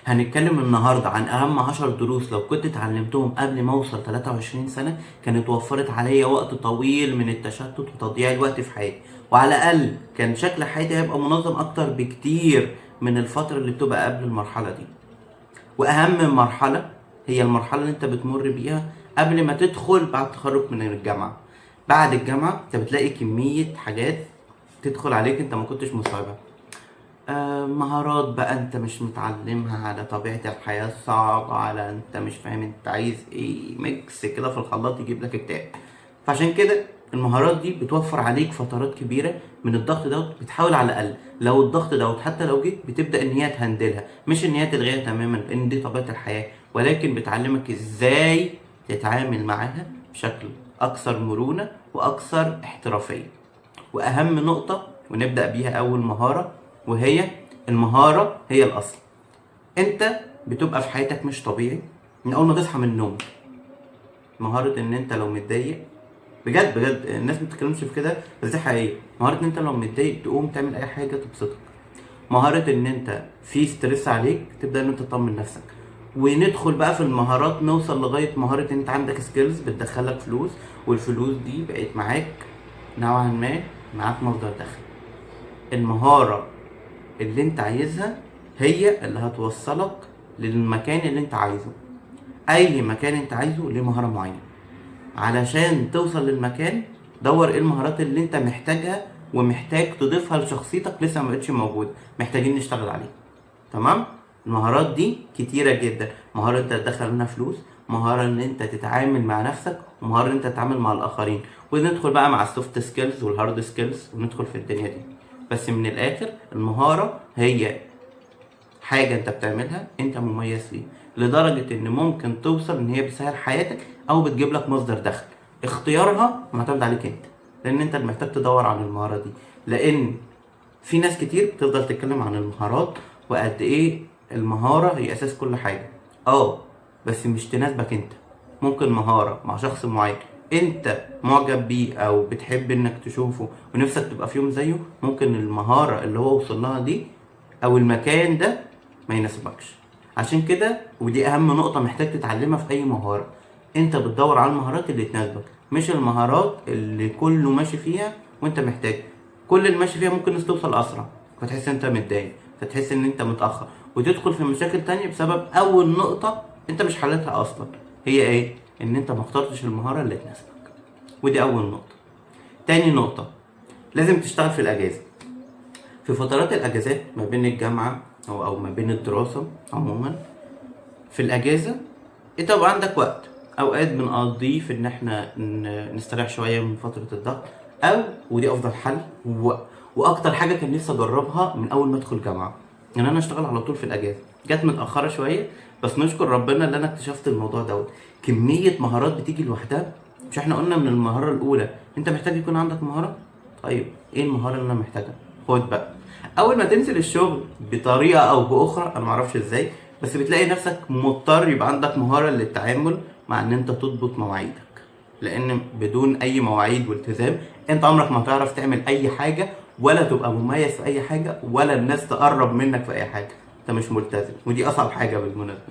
هنتكلم النهاردة عن أهم 10 دروس لو كنت اتعلمتهم قبل ما أوصل 23 سنة كانت وفرت عليا وقت طويل من التشتت وتضييع الوقت في حياتي، وعلى الأقل كان شكل حياتي هيبقى منظم أكتر بكتير من الفترة اللي بتبقى قبل المرحلة دي. وأهم مرحلة هي المرحلة اللي أنت بتمر بيها قبل ما تدخل بعد التخرج من الجامعة. بعد الجامعة أنت بتلاقي كمية حاجات تدخل عليك أنت ما كنتش مستوعبها. مهارات بقى انت مش متعلمها، على طبيعة الحياة الصعبة، على انت مش فاهم انت عايز ايه، ميكس كده في الخلاط يجيب لك اكتئاب. فعشان كده المهارات دي بتوفر عليك فترات كبيرة من الضغط دوت، بتحاول على الأقل لو الضغط دوت حتى لو جيت بتبدأ ان هي تهندلها، مش ان هي تلغيها تماما لان دي طبيعة الحياة، ولكن بتعلمك ازاي تتعامل معاها بشكل أكثر مرونة وأكثر احترافية. واهم نقطة ونبدأ بيها اول مهارة، وهي المهارة هي الاصل. انت بتبقى في حياتك مش طبيعي من اول ما تصحى من النوم. مهارة ان انت لو متضايق، بجد بجد الناس ما بتتكلمش في كده بس دي حقيقية، مهارة ان انت لو متضايق تقوم تعمل اي حاجة تبسطك. مهارة ان انت في ستريس عليك تبدأ ان انت تطمن نفسك. وندخل بقى في المهارات، نوصل لغاية مهارة ان انت عندك سكيلز بتدخلك فلوس، والفلوس دي بقت معاك نوعا ما، معاك مصدر دخل. المهارة اللي انت عايزها هي اللي هتوصلك للمكان اللي انت عايزه. اي مكان انت عايزه ليه مهارة معينة. علشان توصل للمكان دور ايه المهارات اللي انت محتاجها ومحتاج تضيفها لشخصيتك لسه ما بقتش موجودة، محتاجين نشتغل عليها. تمام. المهارات دي كتيرة جدا، مهارة انت تدخل منها فلوس، مهارة ان انت تتعامل مع نفسك، ومهارة ان انت تتعامل مع الاخرين. وندخل بقى مع السوفت سكيلز والهارد سكيلز وندخل في الدنيا دي. بس من الاخر المهارة هي حاجة انت بتعملها انت مميز فيها، لدرجة ان ممكن توصل ان هي بتسهل حياتك او بتجيب لك مصدر دخل. اختيارها معتمد عليك انت، لان انت اللي محتاج تدور عن المهارة دي. لان في ناس كتير بتفضل تتكلم عن المهارات وقد ايه المهارة هي اساس كل حاجة. اه، بس مش تناسبك انت. ممكن مهارة مع شخص معين انت معجب بيه او بتحب انك تشوفه ونفسك تبقى في يوم زيه، ممكن المهارة اللي هو وصل لها دي او المكان ده ما يناسبكش. عشان كده ودي اهم نقطة محتاج تتعلمها في اي مهارة، انت بتدور على المهارات اللي تناسبك، مش المهارات اللي كله ماشي فيها وانت محتاج. كل اللي ماشي فيها ممكن الناس توصل اسرع، فتحس انت متضايق، فتحس ان انت متأخر، وتدخل في مشاكل تانية بسبب اول نقطة انت مش حلتها اصلا. هي ايه؟ ان انت ما اخترتش المهارة اللي تناسبك. ودي اول نقطة. تاني نقطة، لازم تشتغل في الاجازة. في فترات الاجازات ما بين الجامعة او ما بين الدراسة عموما، في الاجازة انت بقى عندك وقت، اوقات بنقضيه في ان احنا نستريح شوية من فترة الضغط، او ودي افضل حل واكتر حاجة كان نفسي اجربها من اول ما ادخل جامعة، ان انا اشتغل على طول في الاجازة. جت متأخرة شوية بس نشكر ربنا اللي انا اكتشفت الموضوع دوت. كمية مهارات بتيجي لوحدها. مش احنا قلنا من المهارة الاولى انت محتاج يكون عندك مهارة؟ طيب ايه المهارة اللي انا محتاجها؟ خد بقى. اول ما تنزل الشغل بطريقة او باخرى، انا معرفش ازاي، بس بتلاقي نفسك مضطر يبقى عندك مهارة للتعامل مع ان انت تضبط مواعيدك. لان بدون اي مواعيد والتزام انت عمرك ما هتعرف تعمل اي حاجة، ولا تبقى مميز في اي حاجة، ولا الناس تقرب منك في اي حاجة. انت مش ملتزم، ودي اصعب حاجة بالمناسبة.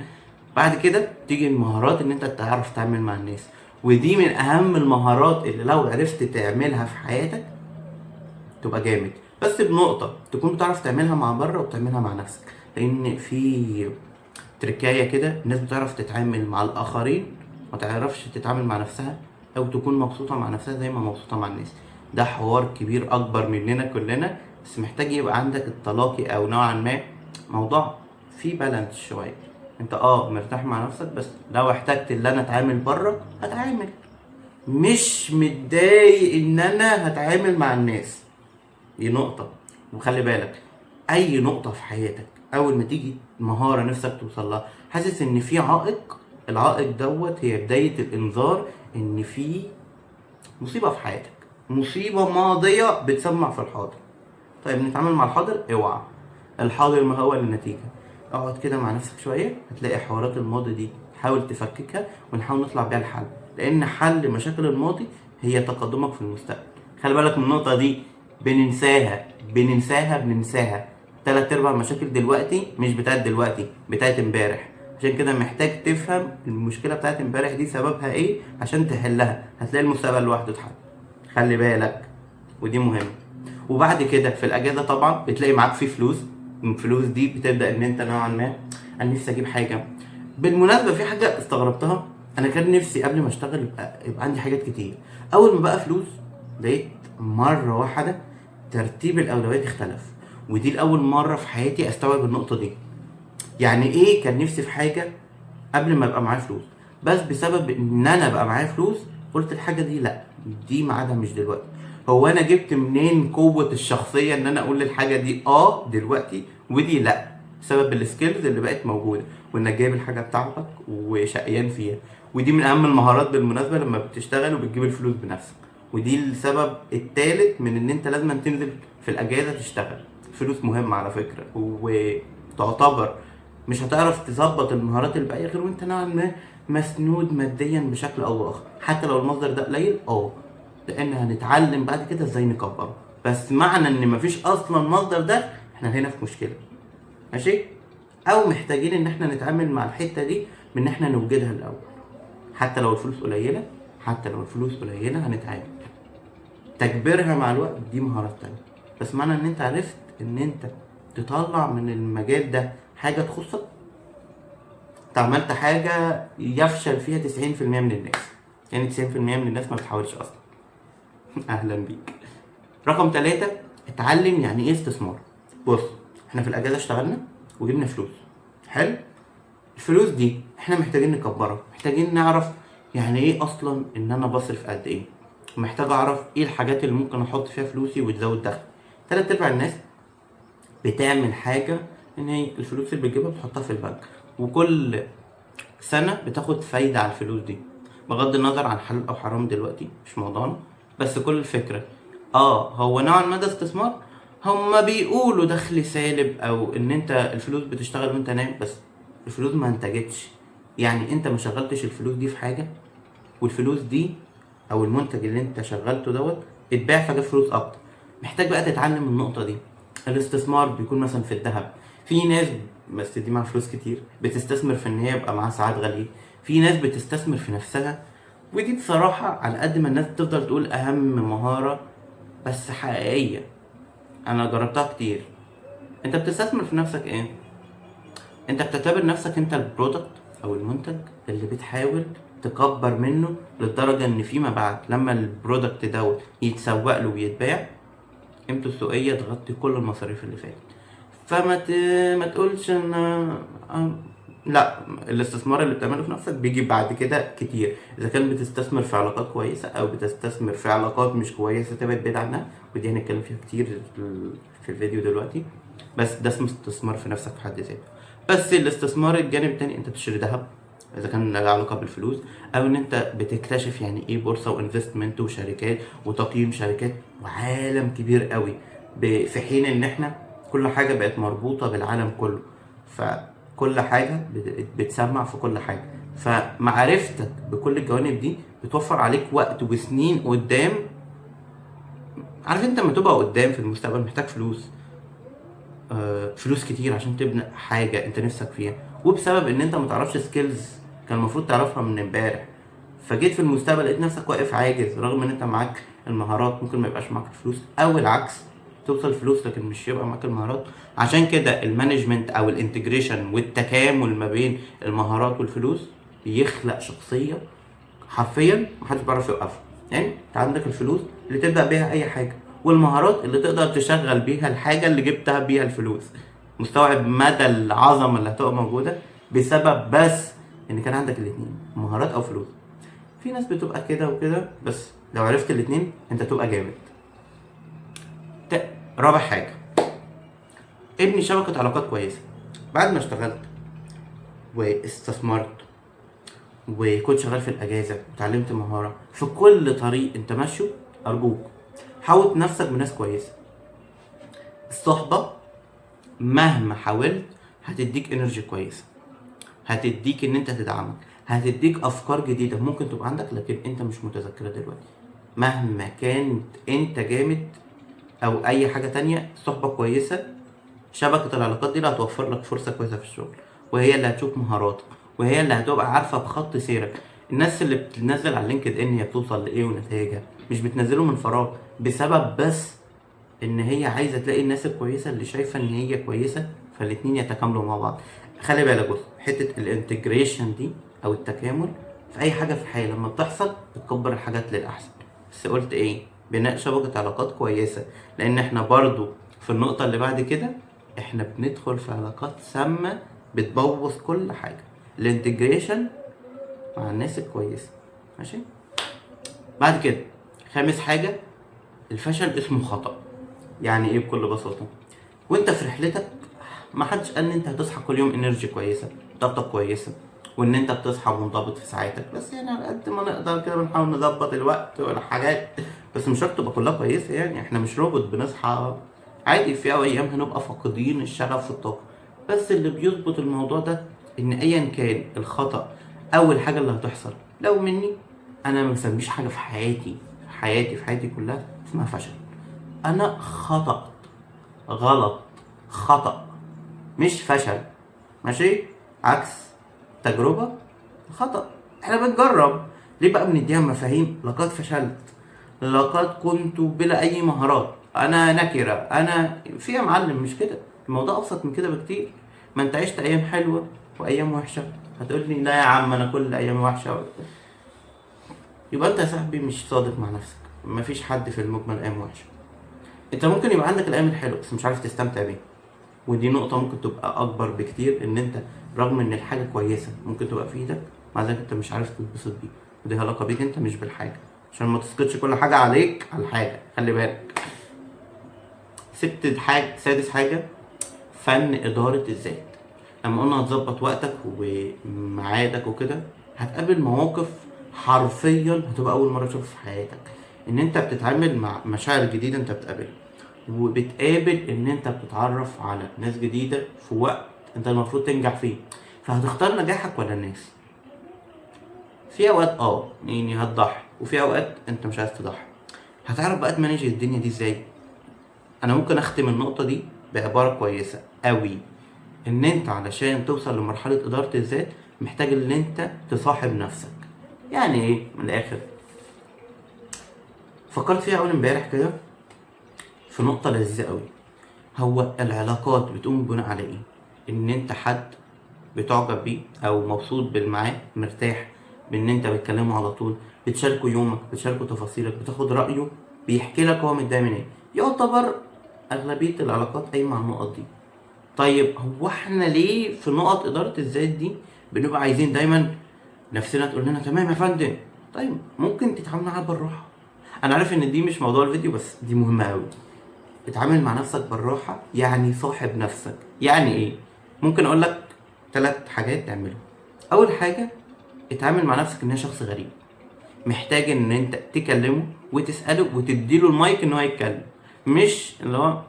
بعد كده تيجي المهارات ان انت تعرف تتعامل مع الناس، ودي من اهم المهارات اللي لو عرفت تعملها في حياتك تبقى جامد. بس بنقطة تكون بتعرف تعملها مع بره وبتعملها مع نفسك، لان في تركاية كده، الناس بتعرف تتعامل مع الآخرين ما تعرفش تتعامل مع نفسها، أو تكون مبسوطة مع نفسها زي ما مبسوطة مع الناس. ده حوار كبير أكبر مننا كلنا، بس محتاج يبقى عندك التلاقي أو نوعا ما موضوع فيه بالانس شوية. انت مرتاح مع نفسك، بس لو احتجت ان انا اتعامل بره هتعامل، مش متضايق ان انا هتعامل مع الناس. دي نقطة. وخلي بالك، أي نقطة في حياتك أول ما تيجي مهارة نفسك توصلها حاسس إن في عائق، العائق دوت هي بداية الإنذار إن في مصيبة في حياتك، مصيبة ماضية بتسمع في الحاضر. طيب نتعامل مع الحاضر؟ اوعى. الحاضر ما هو النتيجة. اقعد كده مع نفسك شوية، هتلاقي حوارات الماضي دي حاول تفككها ونحاول نطلع بيها الحل، لأن حل مشاكل الماضي هي تقدمك في المستقبل. خلي بالك من النقطة دي، بننساها بننساها بننساها. تلات ارباع المشاكل دلوقتي مش بتاعت دلوقتي، بتاعت امبارح. عشان كده محتاج تفهم المشكله بتاعت امبارح دي سببها ايه عشان تحلها، هتلاقي المستقبل لوحده اتحل. خلي بالك، ودي مهمه. وبعد كده في الاجازه طبعا بتلاقي معاك فيه فلوس. الفلوس دي بتبدا ان انت نوعا ما، انا نفسي اجيب حاجه. بالمناسبه في حاجه استغربتها، انا كان نفسي قبل ما اشتغل يبقى عندي حاجات كتير. اول ما بقى فلوس لقيت مره واحده ترتيب الاولويات اختلف. ودي لاول مره في حياتي استوعب النقطه دي. يعني ايه كان نفسي في حاجه قبل ما يبقى معايا فلوس، بس بسبب ان انا بقى معايا فلوس قلت الحاجه دي لا، دي ميعادها مش دلوقتي. هو انا جبت منين قوه الشخصيه ان انا اقول الحاجه دي دلوقتي ودي لا؟ بسبب السكيلز اللي بقت موجوده، وانك جايب الحاجه بتاعتك وشقيان فيها. ودي من اهم المهارات بالمناسبه لما بتشتغل وبتجيب الفلوس بنفسك. ودي السبب الثالث من ان انت لازم تنزل في الاجازه تشتغل. فلوس مهمه على فكره، وتعتبر مش هتعرف تظبط المهارات الباقيه غير وانت نوعا ما مسنود ماديا بشكل او باخر، حتى لو المصدر ده قليل لان هنتعلم بعد كده ازاي نكبره. بس معنى ان مفيش اصلا مصدر ده، احنا هنا في مشكله. ماشي؟ او محتاجين ان احنا نتعامل مع الحته دي بان احنا نوجدها الاول. حتى لو الفلوس قليله، هنتعامل. تكبيرها مع الوقت دي مهارات تانية. بس معنى ان انت عرفت ان انت تطلع من المجال ده حاجه تخصك، انت عملت حاجه يفشل فيها 90% من الناس. يعني 90% من الناس ما بتحاولش اصلا. اهلا بيك. رقم 3، اتعلم يعني ايه استثمار. بص، احنا في الاجازه اشتغلنا وجبنا فلوس. حلو. الفلوس دي احنا محتاجين نكبرها، محتاجين نعرف يعني ايه اصلا ان انا بصرف قد ايه. محتاج اعرف ايه الحاجات اللي ممكن احط فيها فلوسي وتزود دخلي. تلات ارباع الناس بتعمل حاجه ان هي الفلوس اللي بتجيبها بتحطها في البنك، وكل سنه بتاخد فايده على الفلوس دي، بغض النظر عن حلال او حرام دلوقتي مش موضوعنا. بس كل الفكره هو نوعا ما ده استثمار. هما بيقولوا دخل سالب او ان انت الفلوس بتشتغل وانت نايم، بس الفلوس ما انتجتش. يعني انت ما شغلتش الفلوس دي في حاجه، والفلوس دي او المنتج اللي انت شغلته اتباع فجاب فلوس اكتر. محتاج بقى تتعلم النقطه دي. الاستثمار بيكون مثلا في الذهب. في ناس بس دي معاها فلوس كتير بتستثمر في ان هي يبقى معاها ساعات غاليه. في ناس بتستثمر في نفسها. ودي بصراحه على قد ما الناس تفضل تقول اهم مهاره، بس حقيقيه انا جربتها كتير. انت بتستثمر في نفسك ايه؟ انت بتعتبر نفسك انت البرودكت او المنتج اللي بتحاول تكبر منه للدرجة ان فيما بعد لما البرودكت يتسوق له ويتباع قيمته السوقية تغطي كل المصاريف اللي فاتت. ما تقولش ان لا، الاستثمار اللي بتعمله في نفسك بيجي بعد كده كتير. اذا كان بتستثمر في علاقات كويسة او بتستثمر في علاقات مش كويسة تبعد بعيد عنها، ودي هنتكلم فيها كتير في الفيديو دلوقتي. بس ده اسمه استثمار في نفسك في حد ذاته. بس الاستثمار الجانب التاني، انت تشتري ذهب اذا كان له علاقه بالفلوس، او ان انت بتكتشف يعني ايه بورصه وانفستمنت وشركات وتقييم شركات وعالم كبير قوي. في حين ان احنا كل حاجه بقت مربوطه بالعالم كله، فكل حاجه بتسمع في كل حاجه. فمعرفتك بكل الجوانب دي بتوفر عليك وقت وسنين قدام. عارف انت لما تبقى قدام في المستقبل محتاج فلوس كتير عشان تبني حاجه انت نفسك فيها، وبسبب ان انت متعرفش سكيلز كان المفروض تعرفها من امبارح، فجيت في المستقبل لقيت نفسك واقف عاجز رغم ان انت معاك المهارات. ممكن ما يبقاش معاك الفلوس، او العكس توصل فلوس لكن مش يبقى معاك المهارات. عشان كده المانجمنت او الانتجريشن والتكامل ما بين المهارات والفلوس بيخلق شخصيه حرفيا محدش بيعرف يوقفها. يعني انت عندك الفلوس اللي تبدا بيها اي حاجه، والمهارات اللي تقدر تشغل بيها الحاجه اللي جبتها بيها الفلوس. مستوعب مدى العظمه اللي هتبقى موجوده بسبب بس ان كان عندك الاثنين، مهارات او فلوس. في ناس بتبقى كده وكده، بس لو عرفت الاثنين انت تبقى جامد. رابع حاجه، ابني شبكه علاقات كويسه. بعد ما اشتغلت واستثمرت وكنت شغال في الاجازه وتعلمت مهاره، في كل طريق انت ماشيه ارجوك حاوط نفسك بناس كويسه. الصحبه مهما حاولت هتديك انرجي كويسه، هتديك ان انت تدعمك، هتديك افكار جديده ممكن تبقى عندك لكن انت مش متذكرها دلوقتي. مهما كانت انت جامد او اي حاجه تانية، صحبه كويسه شبكة العلاقات دي اللي هتوفر لك فرصة كويسة في الشغل، وهي اللي هتشوف مهاراتك، وهي اللي هتبقى عارفة بخط سيرك. الناس اللي بتنزل على لينكد ان هي بتوصل لايه ونتائجها، مش بتنزله من فراغ، بسبب بس ان هي عايزة تلاقي الناس الكويسة اللي شايفة ان هي كويسة، فالاتنين يتكاملوا مع بعض. خلي بالك بص، حتة الانتجريشن دي او التكامل في اي حاجة في الحياة لما بتحصل بتكبر الحاجات للاحسن. بس قلت ايه؟ بناء شبكة علاقات كويسة، لان احنا برضو في النقطة اللي بعد كده احنا بندخل في علاقات سامة بتبوظ كل حاجة. الانتجريشن مع الناس الكويسة، ماشي. بعد كده خامس حاجة، الفشل اسمه خطأ. يعني ايه بكل بساطة؟ وانت في رحلتك ما حدش قال ان انت هتصحى كل يوم انرجي كويسة، طاقتك كويسة، وان انت بتصحى منضبط في ساعاتك. بس يعني على قد ما نقدر كده بنحاول نظبط الوقت والحاجات، بس مش شرط تبقى كلها كويسة. يعني احنا مش روبوت بنصحى عادي، في ايام هنبقى فاقدين الشغف والطاقة. بس اللي بيظبط الموضوع ده ان ايا كان الخطأ، اول حاجة اللي هتحصل لو مني، انا ما مسميش حاجة في حياتي في حياتي كلها اسمها فشل. انا خطأت، غلط، خطأ، مش فشل، ماشي. عكس تجربة خطأ. احنا بنجرب. ليه بقى بنديها مفاهيم؟ لقد فشلت، لقد كنت بلا اي مهارات، انا نكرة، انا فيها معلم. مش كده، الموضوع ابسط من كده بكتير. ما انت عشت ايام حلوة وايام وحشة، هتقول لي لا يا عم انا كل ايام وحشة. يبقى انت يا صاحبي مش صادق مع نفسك. مفيش حد في المجمل ايام وحشة. انت ممكن يبقى عندك الايام الحلوة بس مش عارف تستمتع بيها، ودي نقطة ممكن تبقى أكبر بكتير. إن أنت رغم إن الحاجة كويسة ممكن تبقى في إيدك، مع ذلك أنت مش عارف تتبسط بيها، ودي علاقة بيك أنت مش بالحاجة. عشان ما تسقطش كل حاجة عليك على الحاجة، خلي بالك. سادس حاجة، فن إدارة الذات. لما قلنا هتظبط وقتك وميعادك وكده، هتقابل مواقف حرفيا هتبقى أول مرة تشوفها في حياتك. إن أنت بتتعامل مع مشاعر جديدة أنت بتقابلها، وبتقابل ان انت بتتعرف على ناس جديدة في وقت انت المفروض تنجح فيه. فهتختار نجاحك ولا الناس؟ في اوقات يعني هتضحي، وفي اوقات انت مش عايز تضحي. هتعرف بقى تمانج الدنيا دي ازاي؟ انا ممكن اختم النقطة دي بعبارة كويسة قوي، ان انت علشان توصل لمرحلة ادارة الذات محتاج ان انت تصاحب نفسك. يعني ايه من الاخر؟ فكرت فيها اول امبارح كده في نقطة لذيذة قوي. هو العلاقات بتقوم بناء على ايه؟ ان انت حد بتعجب بيه او مبسوط بالمعاه، مرتاح بان انت بتكلمه على طول، بتشاركه يومك، بتشاركه تفاصيلك، بتاخد رايه، بيحكي لك هو متضايق من ايه. يعتبر اغلبيه العلاقات قايمه على النقط دي. طيب هو احنا ليه في نقط اداره الذات دي بنبقى عايزين دايما نفسنا تقول لنا تمام يا فندم؟ طيب ممكن تتعامل معاها بالراحه. انا عارف ان دي مش موضوع الفيديو بس دي مهمه قوي. اتعامل مع نفسك بالراحة، يعني صاحب نفسك. يعني ايه؟ ممكن اقول لك 3 حاجات تعملهم. اول حاجة، اتعامل مع نفسك انها شخص غريب، محتاج ان انت تكلمه وتسأله وتديله المايك ان هو يتكلم. مش اللي هو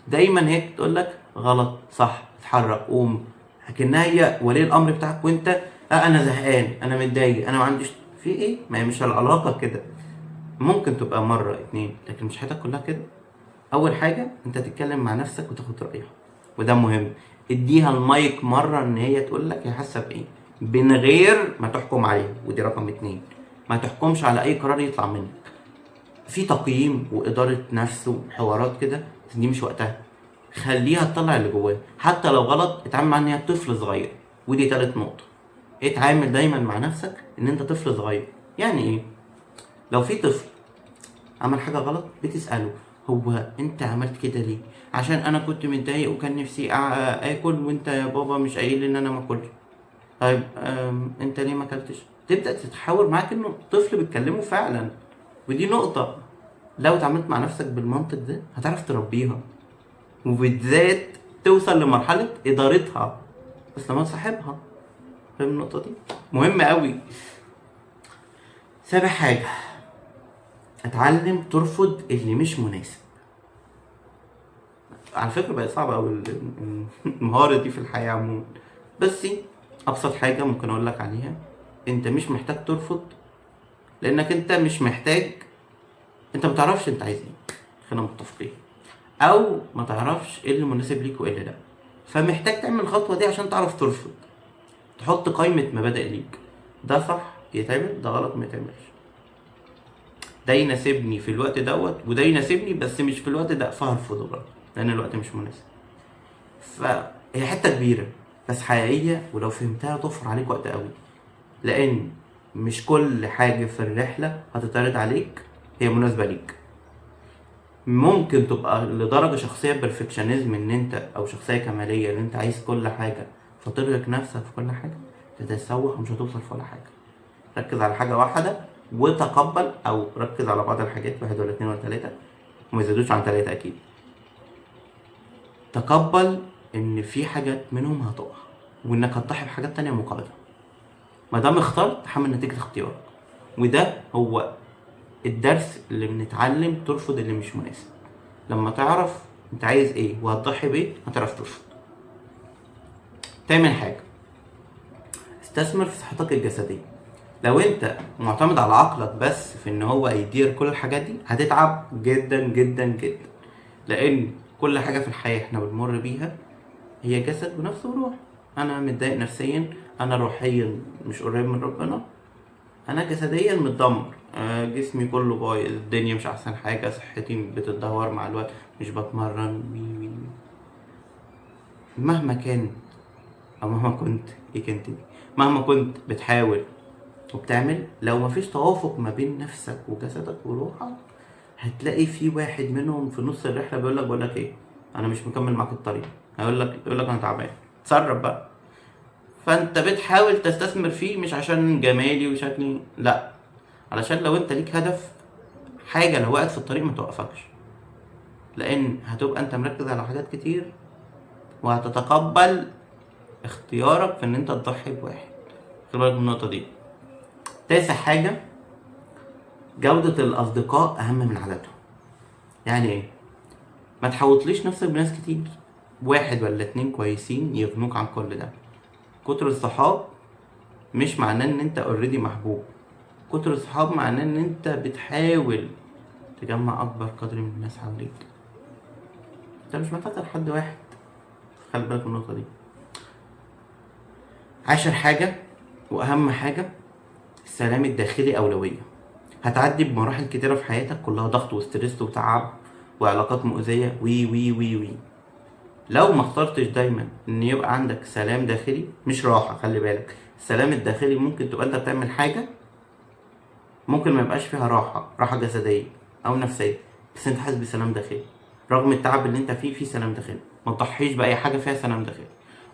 دايما هيك تقول لك غلط صح اتحرك قوم، لكنها هي ولي الامر بتاعك، وانت انا زهقان، انا متضايق، انا ما عنديش في ايه. ما هي مش العلاقة كده. ممكن تبقى مرة اتنين لكن مش حياتك كلها كده. اول حاجه انت تتكلم مع نفسك وتاخد رايها، وده مهم. اديها المايك مره ان هي تقول لك هي حاسه بايه من غير ما تحكم عليها. ودي رقم 2، ما تحكمش على اي قرار يطلع منك. في تقييم واداره نفس وحوارات كده بس دي مش وقتها. خليها تطلع اللي جواها، حتى لو غلط اتعامل معاها ان هي طفل صغير. ودي تالت نقطه، اتعامل دايما مع نفسك ان انت طفل صغير. يعني ايه؟ لو في طفل عمل حاجة غلط بتسأله هو انت عملت كده ليه؟ عشان انا كنت متضايق وكان نفسي اكل وانت يا بابا مش قايل ان انا ما اكلش. طيب انت ليه ما اكلتش؟ تبدأ تتحاور معاك انه طفل بتكلمه فعلا. ودي نقطة، لو اتعاملت مع نفسك بالمنطق ده هتعرف تربيها، وبالذات توصل لمرحلة ادارتها، بس لما تصاحبها. فاهم النقطة دي؟ مهمة قوي. سابع حاجة، اتعلم ترفض اللي مش مناسب. على فكرة بقت صعبة أوي المهارة دي في الحياة عموما. بس أبسط حاجة ممكن أقول لك عليها، أنت مش محتاج ترفض، لأنك أنت مش محتاج، أنت متعرفش أنت عايز إيه. خلينا متفقين. او ما تعرفش ايه اللي مناسب ليك وايه اللي لا. فمحتاج تعمل الخطوه دي عشان تعرف ترفض، تحط قائمه مبادئ ليك، ده صح يتعمل، ده غلط ما يتعملش، ده يناسبني في الوقت دوت وده يناسبني بس مش في الوقت ده، فهرفضه برضه لان الوقت مش مناسب. فهي حته كبيره بس حقيقيه، ولو فهمتها توفر عليك وقت قوي، لان مش كل حاجه في الرحله هتتعرض عليك هي مناسبه ليك. ممكن تبقى لدرجه شخصيه بيرفكشنزم ان انت، او شخصيه كماليه ان انت عايز كل حاجه فترهق نفسك في كل حاجه، تتسوح ومش هتوصل في ولا حاجه. ركز على حاجه واحده وتقبل، او ركز على بعض الحاجات، واحد ولا اتنين ولا تلاته، وما يزيدوش عن تلاته اكيد. تقبل ان في حاجات منهم هتقع، وانك هتضحي بحاجات تانية مقابلها. ما دام اخترت تحمل نتيجة اختيارك، وده هو الدرس اللي بنتعلم ترفض اللي مش مناسب. لما تعرف انت عايز ايه وهتضحي بايه هتعرف ترفض. تعمل حاجة، استثمر في صحتك الجسدية. لو انت معتمد على عقلك بس في ان هو يدير كل الحاجات دي هتتعب جدا جدا جدا، لان كل حاجة في الحياة احنا بنمر بيها هي جسد ونفس وروح. انا متضايق نفسيا، انا روحيا مش قريب من ربنا، انا جسديا متدمر، جسمي كله بايظ، الدنيا مش احسن حاجه، صحتي بتتدهور مع الوقت، مش بتمرن وي. مهما كان او مهما كنت مهما كنت بتحاول وبتعمل، لو مفيش توافق ما بين نفسك وجسدك وروحك هتلاقي في واحد منهم في نص الرحله بيقولك ايه، انا مش مكمل معاك الطريق، يقولك انا تعبان، تصرف بقى. فانت بتحاول تستثمر فيه مش عشان جمالي وشكلي، لا، علشان لو انت ليك هدف، حاجة لو وقعت في الطريق ما توقفكش، لان هتبقى انت مركز على حاجات كتير وهتتقبل اختيارك في ان انت تضحي بواحد. خلي بالك من النقطة دي. تاسع حاجة، جودة الاصدقاء اهم من عددهم. يعني ايه؟ ما تحوطليش نفسك بناس كتير، واحد ولا اتنين كويسين يغنوك عن كل ده. كتر الصحاب مش معناه ان انت اوريدي محبوب، كتر الصحاب معناه ان انت بتحاول تجمع اكبر قدر من الناس حواليك، انت مش محتاج غير حد واحد. خلي بالك من النقطه دي. عاشر حاجه واهم حاجه، السلام الداخلي اولويه. هتعدي بمراحل كتيره في حياتك كلها ضغط وستريس وتعب وعلاقات مؤذيه وي وي وي وي لو ما اخترتش دايما ان يبقى عندك سلام داخلي، مش راحه، خلي بالك، السلام الداخلي ممكن تبقى انت بتعمل حاجه ممكن ما يبقاش فيها راحه جسديه او نفسيه، بس انت حاسس بسلام داخلي رغم التعب اللي انت فيه، في سلام داخلي. ما تضحيش باي حاجه فيها سلام داخلي،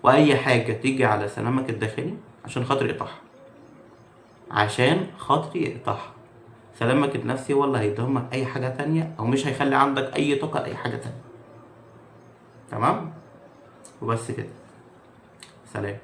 واي حاجه تيجي على سلامك الداخلي عشان خاطر اقطعها، عشان خاطري اقطعها. سلامك النفسي هو اللي هيدمر اي حاجه تانية، او مش هيخلي عندك اي طاقه لاي حاجه تانية. تمام، وبس كده، سلام.